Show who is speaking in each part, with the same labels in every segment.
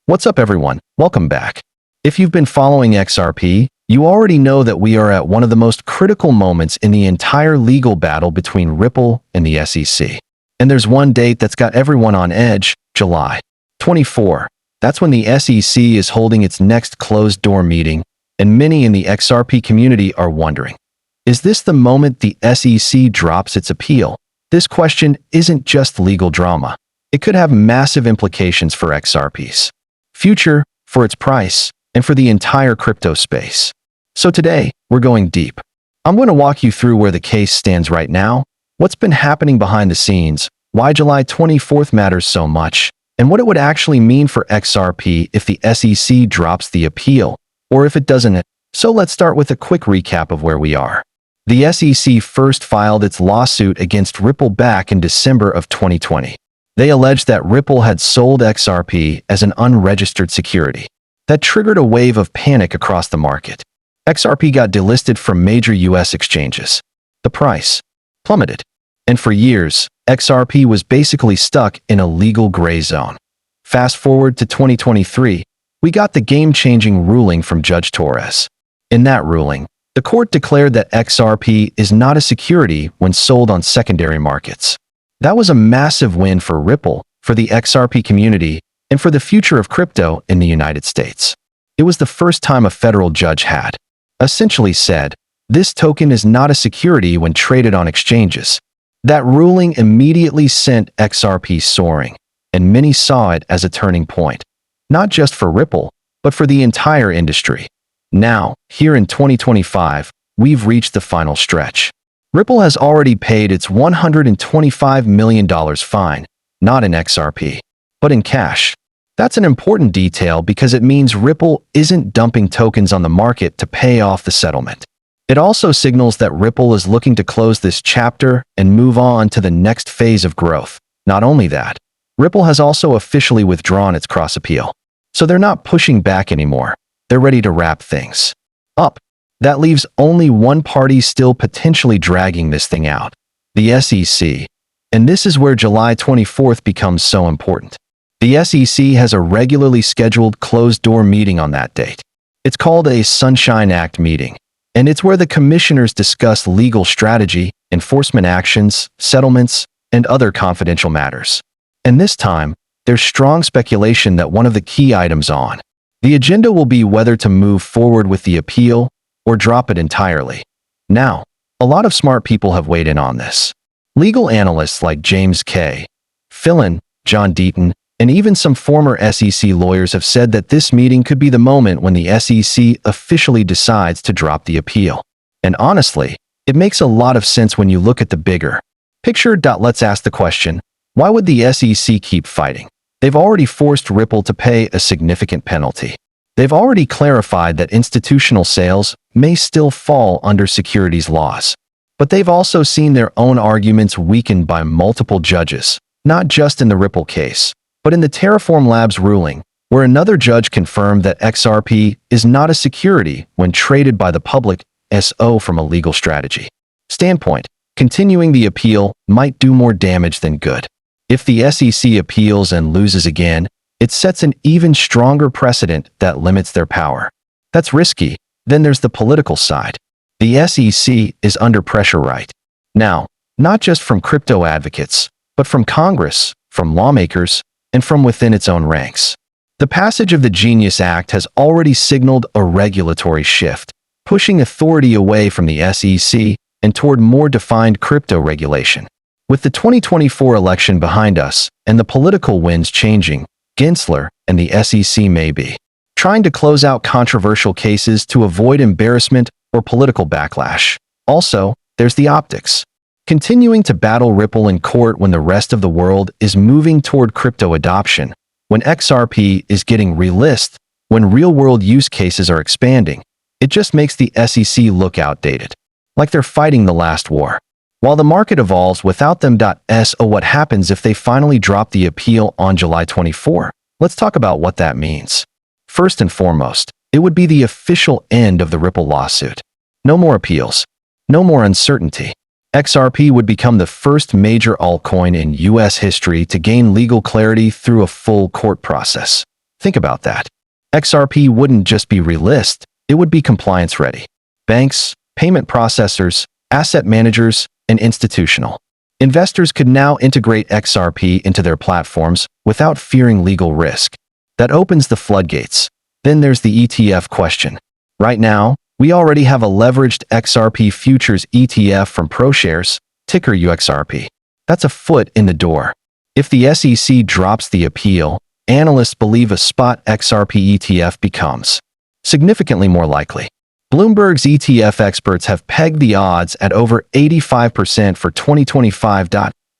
Speaker 1: What's up, everyone? Welcome back. If you've been following XRP, you already know that we are at one of the most critical moments in the entire legal battle between Ripple and the SEC. And there's one date that's got everyone on edge: July 24. That's when the SEC is holding its next closed-door meeting, and many in the XRP community are wondering, is this the moment the SEC drops its appeal? This question isn't just legal drama. It could have massive implications for XRP's future, for its price, and for the entire crypto space. So today, we're going deep. I'm going to walk you through where the case stands right now, what's been happening behind the scenes, why July 24th matters so much, and what it would actually mean for XRP if the SEC drops the appeal, or if it doesn't. So let's start with a quick recap of where we are. The SEC first filed its lawsuit against Ripple back in December of 2020. They alleged that Ripple had sold XRP as an unregistered security. That triggered a wave of panic across the market. XRP got delisted from major US exchanges. The price plummeted. And for years, XRP was basically stuck in a legal gray zone. Fast forward to 2023, we got the game-changing ruling from Judge Torres. In that ruling, the court declared that XRP is not a security when sold on secondary markets. That was a massive win for Ripple, for the XRP community, and for the future of crypto in the United States. It was the first time a federal judge had essentially said, this token is not a security when traded on exchanges. That ruling immediately sent XRP soaring, and many saw it as a turning point, not just for Ripple, but for the entire industry. Now, here in 2025, we've reached the final stretch. Ripple has already paid its $125 million fine, not in XRP, but in cash. That's an important detail because it means Ripple isn't dumping tokens on the market to pay off the settlement. It also signals that Ripple is looking to close this chapter and move on to the next phase of growth. Not only that, Ripple has also officially withdrawn its cross-appeal. So they're not pushing back anymore. They're ready to wrap things up. That leaves only one party still potentially dragging this thing out: the SEC. And this is where July 24th becomes so important. The SEC has a regularly scheduled closed-door meeting on that date. It's called a Sunshine Act meeting, and it's where the commissioners discuss legal strategy, enforcement actions, settlements, and other confidential matters. And this time, there's strong speculation that one of the key items on the agenda will be whether to move forward with the appeal or drop it entirely. Now, a lot of smart people have weighed in on this. Legal analysts like James K. Fillon, John Deaton, and even some former SEC lawyers have said that this meeting could be the moment when the SEC officially decides to drop the appeal. And honestly, it makes a lot of sense when you look at the bigger picture. Let's ask the question, why would the SEC keep fighting? They've already forced Ripple to pay a significant penalty. They've already clarified that institutional sales may still fall under securities laws. But they've also seen their own arguments weakened by multiple judges, not just in the Ripple case, but in the Terraform Labs ruling, where another judge confirmed that XRP is not a security when traded by the public. So from a legal strategy standpoint, continuing the appeal might do more damage than good. If the SEC appeals and loses again, it sets an even stronger precedent that limits their power. That's risky. Then there's the political side. The SEC is under pressure right now, not just from crypto advocates, but from Congress, from lawmakers, and from within its own ranks. The passage of the Genius Act has already signaled a regulatory shift, pushing authority away from the SEC and toward more defined crypto regulation. With the 2024 election behind us and the political winds changing, Gensler and the SEC may be trying to close out controversial cases to avoid embarrassment or political backlash. Also, there's the optics. Continuing to battle Ripple in court when the rest of the world is moving toward crypto adoption, when XRP is getting relisted, when real-world use cases are expanding, it just makes the SEC look outdated, like they're fighting the last war. While the market evolves without them. So what happens if they finally drop the appeal on July 24? Let's talk about what that means. First and foremost, it would be the official end of the Ripple lawsuit. No more appeals. No more uncertainty. XRP would become the first major altcoin in US history to gain legal clarity through a full court process. Think about that. XRP wouldn't just be relisted, it would be compliance-ready. Banks, payment processors, asset managers, and institutional investors could now integrate XRP into their platforms without fearing legal risk. That opens the floodgates. Then there's the ETF question. Right now, we already have a leveraged XRP futures ETF from ProShares, ticker UXRP. That's a foot in the door. If the SEC drops the appeal, analysts believe a spot XRP ETF becomes significantly more likely. Bloomberg's ETF experts have pegged the odds at over 85% for 2025.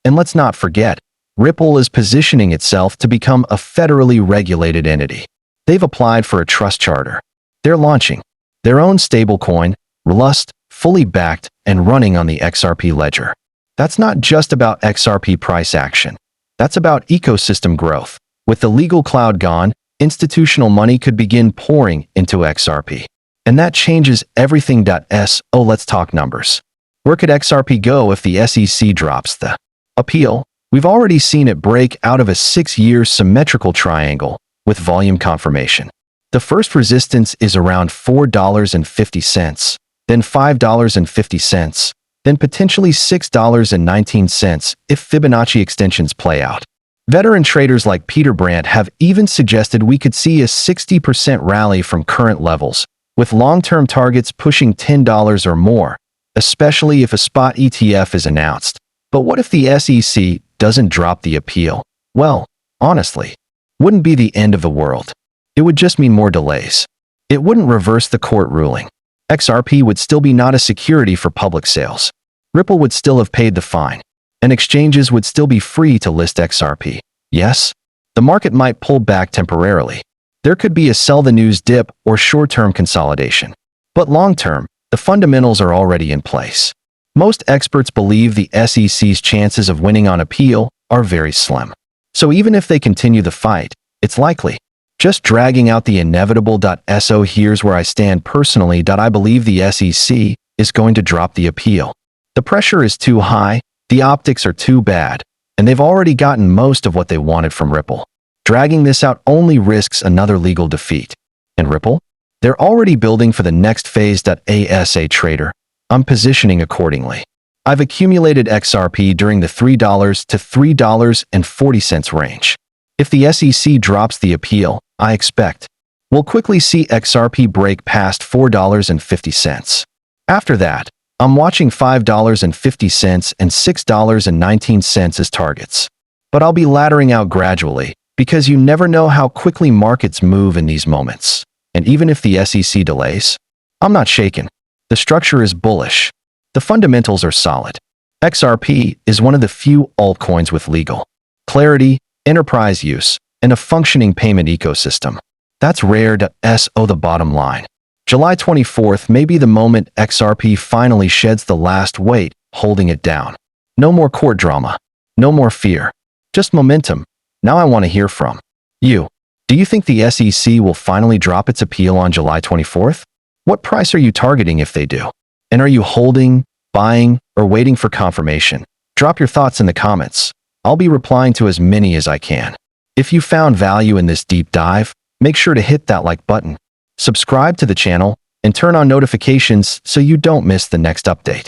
Speaker 1: And let's not forget, Ripple is positioning itself to become a federally regulated entity. They've applied for a trust charter. They're launching their own stablecoin, Rust, fully backed and running on the XRP ledger. That's not just about XRP price action. That's about ecosystem growth. With the legal cloud gone, institutional money could begin pouring into XRP. And that changes everything. Let's talk numbers. Where could XRP go if the SEC drops the appeal? We've already seen it break out of a 6-year symmetrical triangle with volume confirmation. The first resistance is around $4.50, then $5.50, then potentially $6.19 if Fibonacci extensions play out. Veteran traders like Peter Brandt have even suggested we could see a 60% rally from current levels, with long-term targets pushing $10 or more, especially if a spot ETF is announced. But what if the SEC doesn't drop the appeal? Well, honestly, wouldn't be the end of the world. It would just mean more delays. It wouldn't reverse the court ruling. XRP would still be not a security for public sales. Ripple would still have paid the fine, and exchanges would still be free to list XRP. Yes, the market might pull back temporarily. There could be a sell the news dip or short-term consolidation. But long-term, the fundamentals are already in place. Most experts believe the SEC's chances of winning on appeal are very slim. So even if they continue the fight, it's likely just dragging out the inevitable. So here's where I stand personally. I believe the SEC is going to drop the appeal. The pressure is too high, the optics are too bad, and they've already gotten most of what they wanted from Ripple. Dragging this out only risks another legal defeat. And Ripple? They're already building for the next phase. As a trader, I'm positioning accordingly. I've accumulated XRP during the $3 to $3.40 range. If the SEC drops the appeal, I expect we'll quickly see XRP break past $4.50. After that, I'm watching $5.50 and $6.19 as targets. But I'll be laddering out gradually, because you never know how quickly markets move in these moments. And even if the SEC delays, I'm not shaken. The structure is bullish. The fundamentals are solid. XRP is one of the few altcoins with legal clarity, enterprise use, and a functioning payment ecosystem. That's rare. The bottom line. July 24th may be the moment XRP finally sheds the last weight holding it down. No more court drama. No more fear. Just momentum. Now I want to hear from you. Do you think the SEC will finally drop its appeal on July 24th? What price are you targeting if they do? And are you holding, buying, or waiting for confirmation? Drop your thoughts in the comments. I'll be replying to as many as I can. If you found value in this deep dive, make sure to hit that like button, subscribe to the channel, and turn on notifications so you don't miss the next update.